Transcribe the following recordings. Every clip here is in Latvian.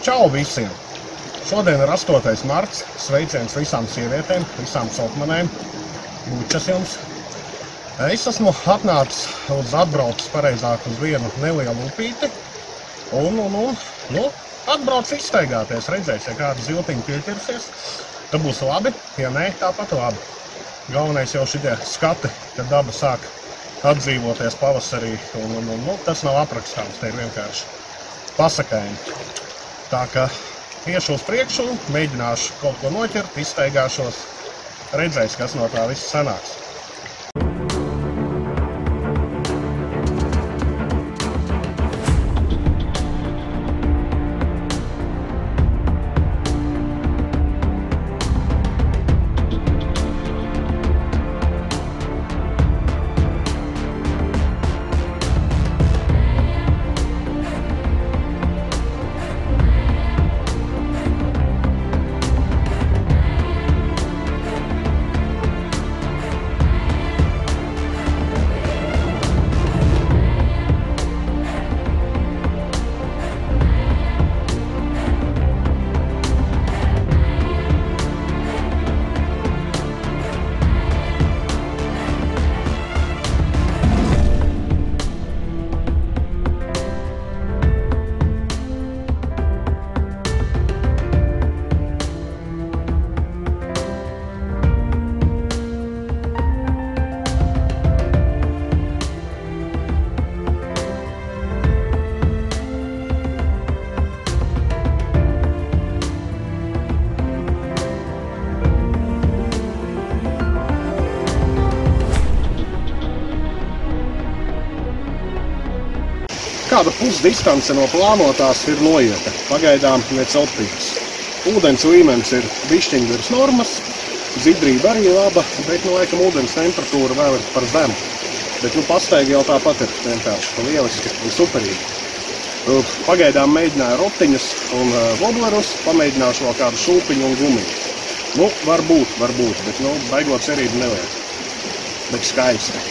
Čau visiem! Šodien ir 8. marts. Sveiciens visām sievietēm, visām sopmanēm. Bučas jums! Es esmu atbraucis pareizāk uz vienu nelielu upīti. Atbrauc izstaigāties, redzēs, ja kāda ziltiņa pieķersies. Tad būs labi, ja nē, tāpat labi. Galvenais jau šitie skati, kad daba sāk atdzīvoties pavasarī. Tas nav aprakstāms, te ir vienkārši pasakaini. Tā kā iešu uz priekšu, mēģināšu kaut ko noķert, izstaigāšos, redzēs, kas no tā viss sanāks. Kāda pusdistance no plānotās ir noieta. Pagaidām nec optīgs. Ūdens līmenis ir bišķiņ virs normas, zidrība arī laba, bet laikam ūdens temperatūra vēl ir par zemu. Bet pastaigi jau tāpat ir vienkārši lieliski un superīgi. Pagaidām mēģināju rotiņus un woblerus, pamēģināšu vēl kādu šūpiņu un gumiņu. Varbūt, bet baigot cerību neliek. Bet skaisti.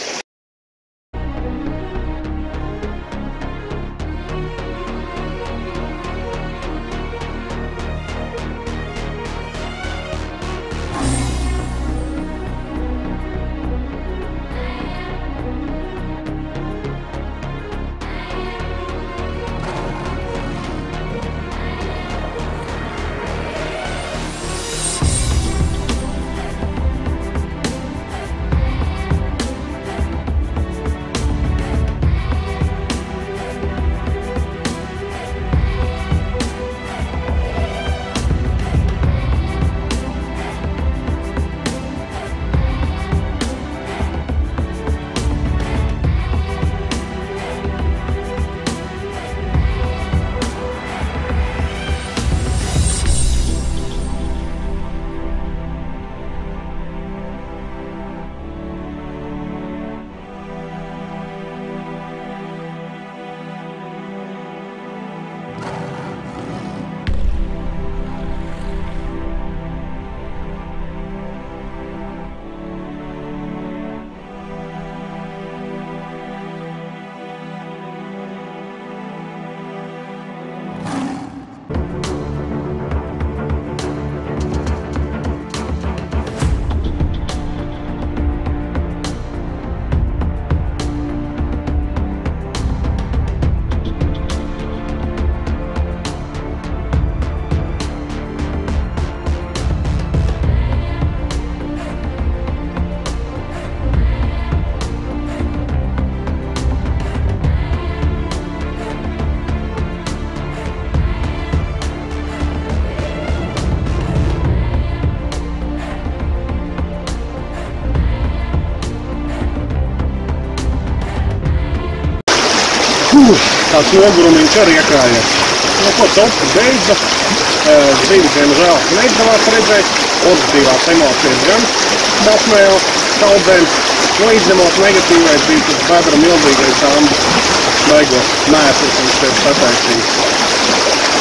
Tāds nogurumiņš arī iekrājies. Copa beidza. Zinu, diemžēl neizdevās redzēt. Pozitīvās emocijas gan Bosmēla kaudzēm. Izņemot negatīvais bija tas bedra milzīgais ambi. Beigos neesmu viņš tevi sataisījis.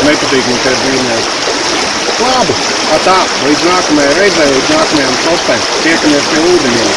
Nepatīk man tie dzīvnieki. Labi, tā, līdz nākamajai reizei, līdz nākamajām kopēm. Tiekamies pie ūdeņiem.